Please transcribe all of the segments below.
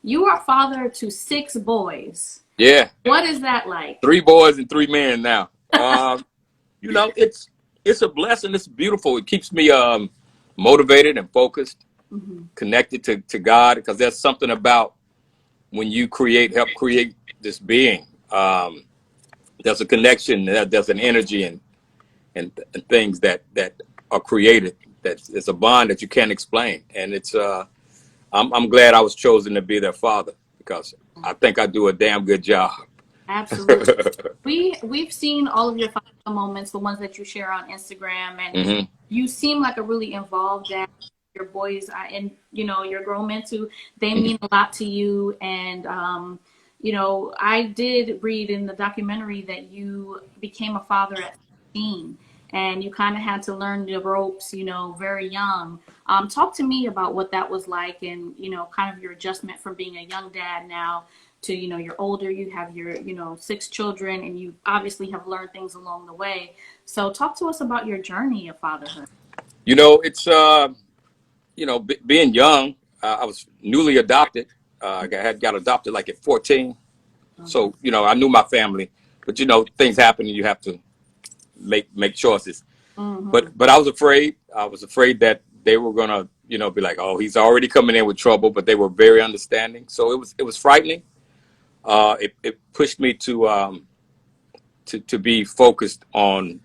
You are father to 6 boys. Yeah, What is that like? 3 boys and 3 men now. You know, it's a blessing. It's beautiful. It keeps me motivated and focused, Hmm. connected to God, because there's something about when you help create this being. There's a connection. There's an energy and things that are created. That it's a bond that you can't explain, and I'm glad I was chosen to be their father because I think I do a damn good job. Absolutely. We've seen all of your father moments, the ones that you share on Instagram, and Hmm. you seem like a really involved dad. Your boys and your grown men too. They mean a lot to you, and I did read in the documentary that you became a father at 15, and you kind of had to learn the ropes, very young. Talk to me about what that was like, and kind of your adjustment from being a young dad now to you're older, you have your 6 children, and you obviously have learned things along the way. So talk to us about your journey of fatherhood. You know, it's being young. I was newly adopted. I got adopted like at 14. Okay. So I knew my family, but things happen and you have to make choices. Mm-hmm. But I was afraid. I was afraid that they were gonna be like, oh, he's already coming in with trouble. But they were very understanding. So it was frightening. It pushed me to be focused on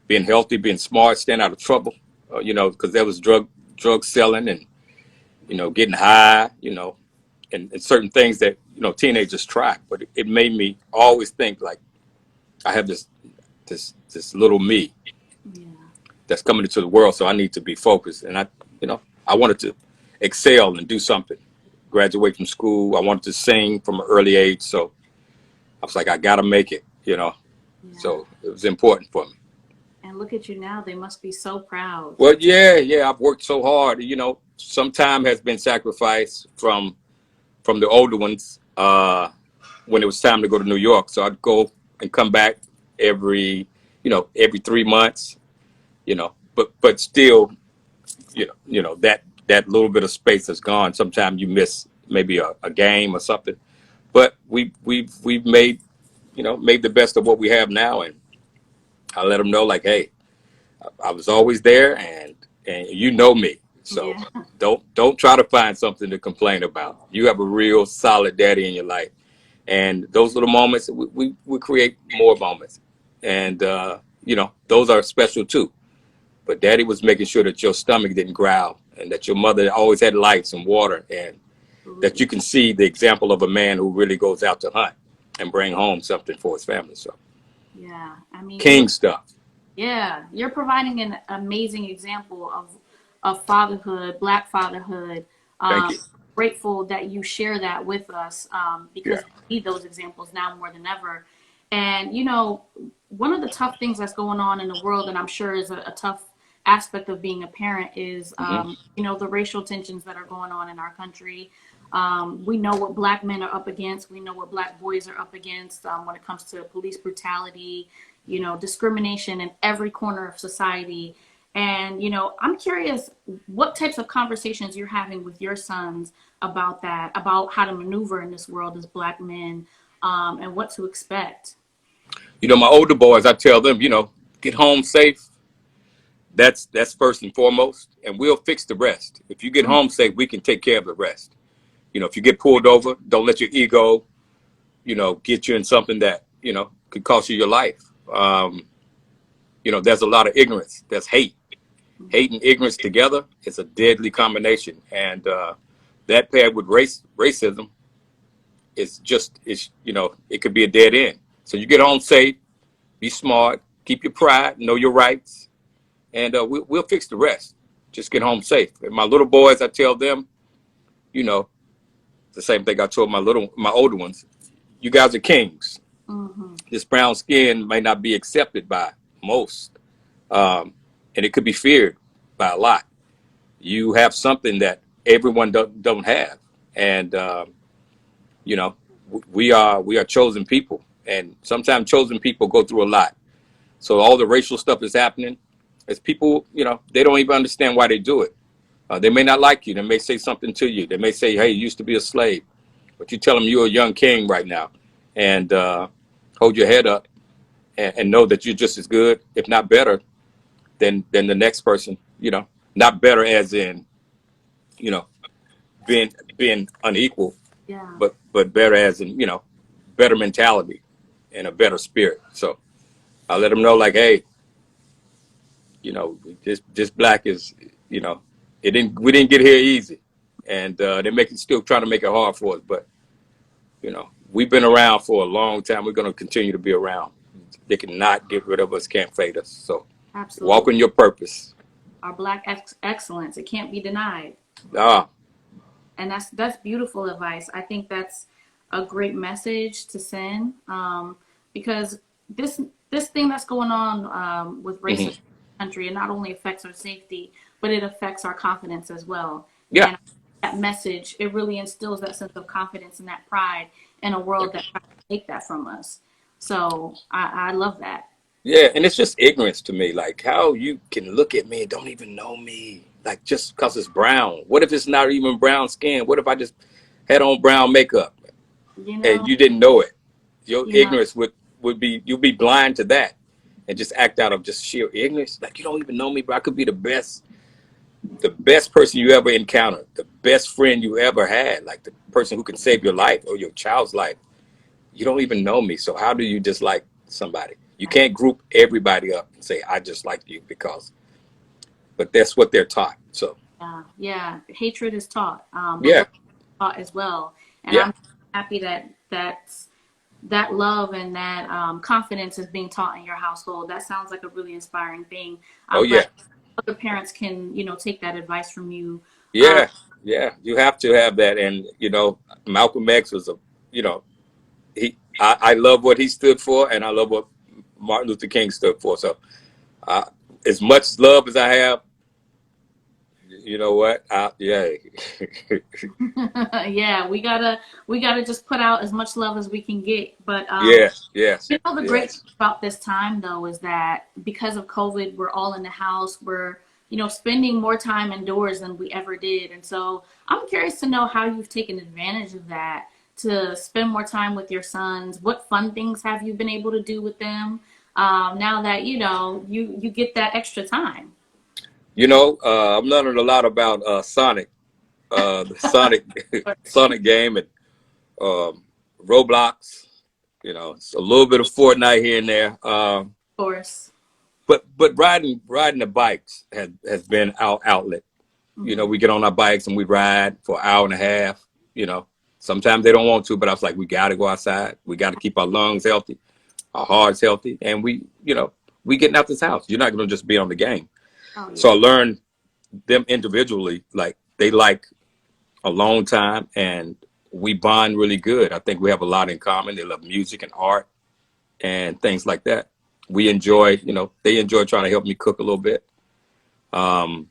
being healthy, being smart, staying out of trouble. Because there was drug selling and getting high. And certain things that teenagers try. But it made me always think like I have this little me Yeah. that's coming into the world, so I need to be focused. And I wanted to excel and do something. Graduate from school. I wanted to sing from an early age, so I was like, I gotta make it. Yeah. So it was important for me. And look at you now. They must be so proud. Well, yeah, I've worked so hard. Some time has been sacrificed from the older ones when it was time to go to New York. So I'd go and come back every 3 months. But still, that little bit of space is gone. Sometimes you miss maybe a game or something. But we've made the best of what we have now, and I let them know like, hey, I was always there, and you know me. So Yeah. don't try to find something to complain about. You have a real solid daddy in your life, and those little moments we create more moments, and those are special too. But daddy was making sure that your stomach didn't growl, and that your mother always had lights and water, and that Absolutely. you can see the example of a man who really goes out to hunt and bring home something for his family. So Yeah. I mean, king stuff. you're providing an amazing example of fatherhood, Black fatherhood. Thank Um, you. Grateful that you share that with us, Yeah. because we need those examples now more than ever. And one of the tough things that's going on in the world, and I'm sure is a tough aspect of being a parent, is Hmm. the racial tensions that are going on in our country. We know what Black men are up against. We know what Black boys are up against when it comes to police brutality, discrimination in every corner of society. And, I'm curious what types of conversations you're having with your sons about that, about how to maneuver in this world as Black men, and what to expect. My older boys, I tell them, get home safe. That's first and foremost, and we'll fix the rest. If you get Mm. home safe, we can take care of the rest. If you get pulled over, don't let your ego, get you in something that could cost you your life. There's a lot of ignorance. There's hate and ignorance together. It's a deadly combination, and that paired with racism it could be a dead end. So you get home safe, be smart, keep your pride, know your rights, and we'll fix the rest. Just get home safe. And my little boys, I tell them, you know, the same thing I told my older ones. You guys are kings. Mm-hmm. This brown skin may not be accepted by most, and it could be feared by a lot. You have something that everyone don't have, and you know, we are chosen people, and sometimes chosen people go through a lot. So all the racial stuff is happening. It's people, they don't even understand why they do it. They may not like you. They may say something to you. They may say, "Hey, you used to be a slave." But you tell them you're a young king right now, and hold your head up, and know that you're just as good, if not better, than the next person. You know, not better as in, you know, being unequal, Yeah. but better as in, better mentality and a better spirit. So I let them know, like, hey, this black is, you know, we didn't get here easy, and they're making still trying to make it hard for us. But we've been around for a long time. We're going to continue to be around. They cannot get rid of us, can't fade us. So walk Absolutely. in your purpose. Our black excellence, it can't be denied. Ah, And that's beautiful advice. I think that's a great message to send, because this this thing that's going on, with racism in hmm the country, it not only affects our safety, but it affects our confidence as well. yeah, And that message, it really instills that sense of confidence and that pride in a yeah, world that tries to take that from us. So I love that. yeah. And it's just ignorance to me. Like how you can look at me and don't even know me. Like just because it's brown. What if it's not even brown skin? What if I just had on brown makeup You and know, you didn't know it? Your you know, ignorance would be you'd be blind to that and just act out of just sheer ignorance. Like you don't even know me, but I could be the best person you ever encountered, the best friend you ever had, like the person who can save your life or your child's life. You don't even know me. So how do you dislike somebody? You can't group everybody up and say, I just like you but that's what they're taught. So yeah, yeah. Hatred is taught, but yeah, love is taught as well. And yeah. I'm happy that love and that, confidence is being taught in your household. That sounds like a really inspiring thing. Oh I'm glad yeah. other parents can, take that advice from you. Um, Yeah. Yeah. You have to have that. And, Malcolm X was you know, I love what he stood for and I love what Martin Luther King stood for. So uh, as much love as I have, you know what? Yeah. yeah, we gotta just put out as much love as we can get. But Yes, yes, the great thing yes. about this time though is that because of COVID, we're all in the house. We're, spending more time indoors than we ever did. And so I'm curious to know how you've taken advantage of that to spend more time with your sons. What fun things have you been able to do with them, now that, you get that extra time? I'm learning a lot about Sonic, the Sonic Of Sonic game and um, Roblox. It's a little bit of Fortnite here and there. course. But riding the bikes has been our outlet. Hmm. We get on our bikes and we ride for an hour and a half. You know, Sometimes they don't want to, but I was like, we got to go outside. We got to keep our lungs healthy, our hearts healthy, and we getting out this house. You're not going to just be on the game. Oh So I yeah. learned them individually, like they like a long time, and we bond really good. I think we have a lot in common. They love music and art and things like that. They enjoy trying to help me cook a little bit. Um,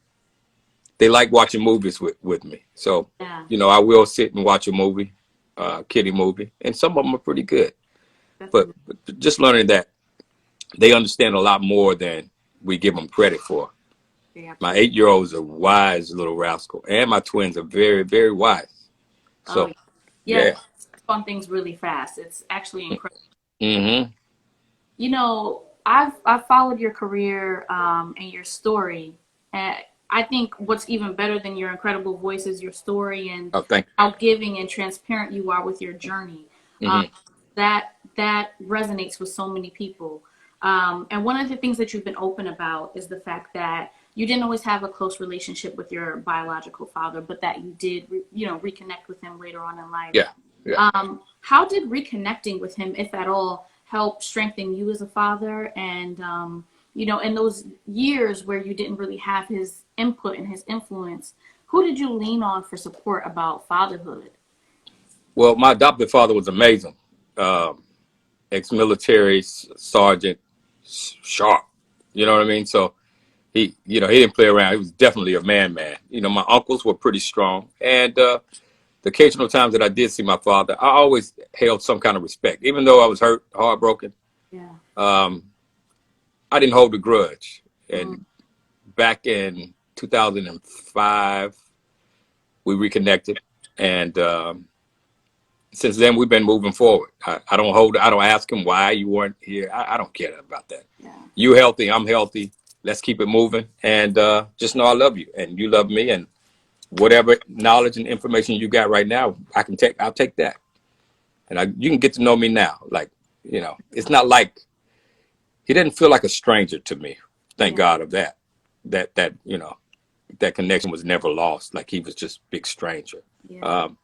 they like watching movies with me. So, Yeah. I will sit and watch a movie, kiddie movie, and some of them are pretty good. That's But just learning that they understand a lot more than we give them credit for. they My absolutely. 8-year-old is a wise little rascal, and my twins are very, very wise. Oh So, yeah. yeah. Fun things really fast. It's actually incredible. Mm-hmm. I've followed your career, and your story, and I think what's even better than your incredible voice is your story and Oh, thank how giving and transparent you are with your journey. you. Um, Mm-hmm. that resonates with so many people. And one of the things that you've been open about is the fact that you didn't always have a close relationship with your biological father, but that you did, reconnect with him later on in life. Yeah. Yeah. How did reconnecting with him, if at all, help strengthen you as a father? And, in those years where you didn't really have his input and his influence, who did you lean on for support about fatherhood? Well, my adopted father was amazing. Um, Ex-military sergeant, sharp. You know what I mean? So he didn't play around. He was definitely a man. My uncles were pretty strong, and the occasional times that I did see my father, I always held some kind of respect, even though I was hurt, heartbroken. Yeah. Um, I didn't hold a grudge. Mm. And back in 2005, we reconnected, and since then we've been moving forward. I don't ask him why you weren't here. I don't care about that. Yeah. You healthy, I'm healthy. Let's keep it moving. And just know I love you and you love me. And whatever knowledge and information you got right now, I'll take that. And you can get to know me now. Like, it's not like he didn't feel like a stranger to me. Thank Yeah. God of that. That connection was never lost. Like he was just big stranger. Yeah. Um,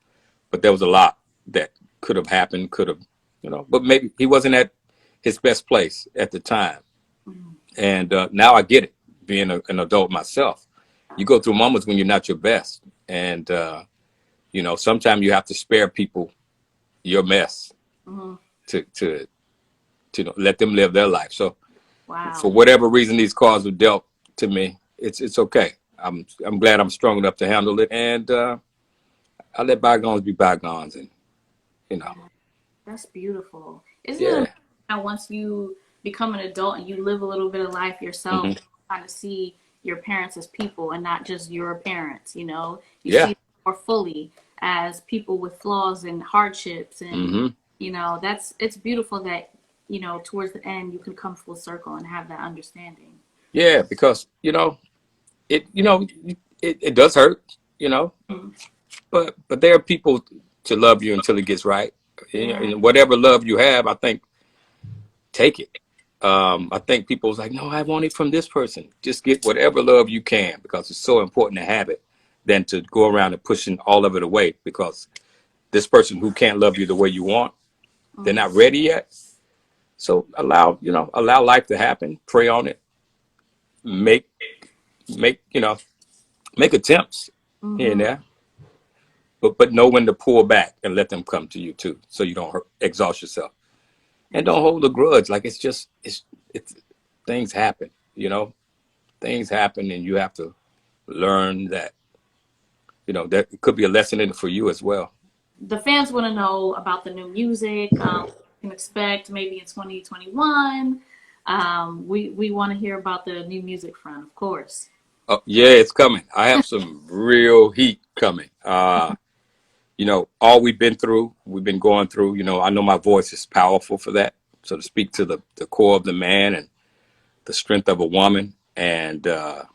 but there was a lot that could have happened, but maybe he wasn't at his best place at the time. Mhm. And now I get it, being an adult myself. You go through moments when you're not your best. And, sometimes you have to spare people your mess Mhm. to let them live their life. So for Wow. whatever reason these cards were dealt to me, it's okay. I'm glad I'm strong enough to handle it. And I let bygones be bygones. And, you know, Yeah. That's beautiful. Isn't it amazing yeah. how once you become an adult and you live a little bit of life yourself, Hmm. you kind of see your parents as people and not just your parents, you know? You see Yeah. them more fully as people with flaws and hardships and Hmm. it's beautiful that, towards the end you can come full circle and have that understanding. Yeah, because it it does hurt, Mm. but there are people to love you until it gets right. Yeah. And whatever love you have, I think take it. I think people's like, no, I want it from this person. Just get whatever love you can because it's so important to have it than to go around and pushing all of it away because this person who can't love you the way you want, they're Mm. not ready yet. So allow life to happen. Pray on it. Make make make attempts here and Mm-hmm. there, but know when to pull back and let them come to you too, so you don't exhaust yourself and don't hold a grudge. Like it's things happen, things happen, and you have to learn that that it could be a lesson in it for you as well. The fans want to know about the new music. Can expect maybe in 2021. We want to hear about the new music front, of course. Oh yeah, it's coming. I have some real heat coming. All we've been going through. I know my voice is powerful for that. So to speak to the core of the man and the strength of a woman and the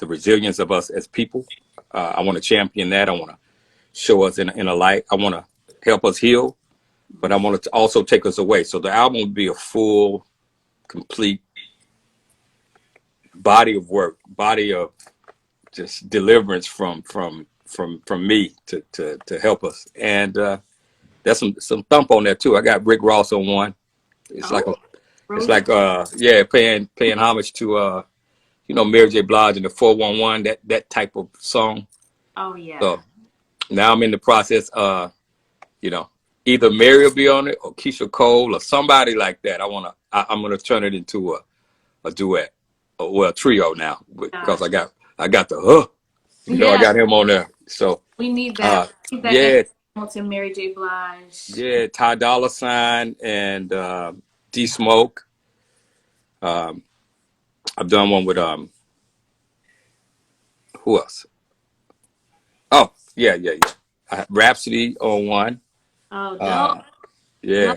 resilience of us as people. I want to champion that. I want to show us in a light. I want to help us heal, but I Mm-hmm. want it to also take us away. So the album will be a full, complete body of work, body of just deliverance from me to help us. And there's some thump on there too. I got Rick Ross on one. It's like Oh, a it's Rosie. like yeah, paying homage to Mary J. Blige and the 411, that type of song. Oh yeah. So now I'm in the process, you know, either Mary will be on it or Keisha Cole or somebody like that. I'm gonna turn it into a duet, well, a trio now because Gosh. I got the I Yeah. got him on there. So We need that. uh We need that Anthony yeah, Hamilton, Mary J. Blige. yeah, Ty Dolla Sign and D Smoke. Um, I've done one with who else? Oh, yeah. Rhapsody on one. Oh, dope. Uh, Love yeah.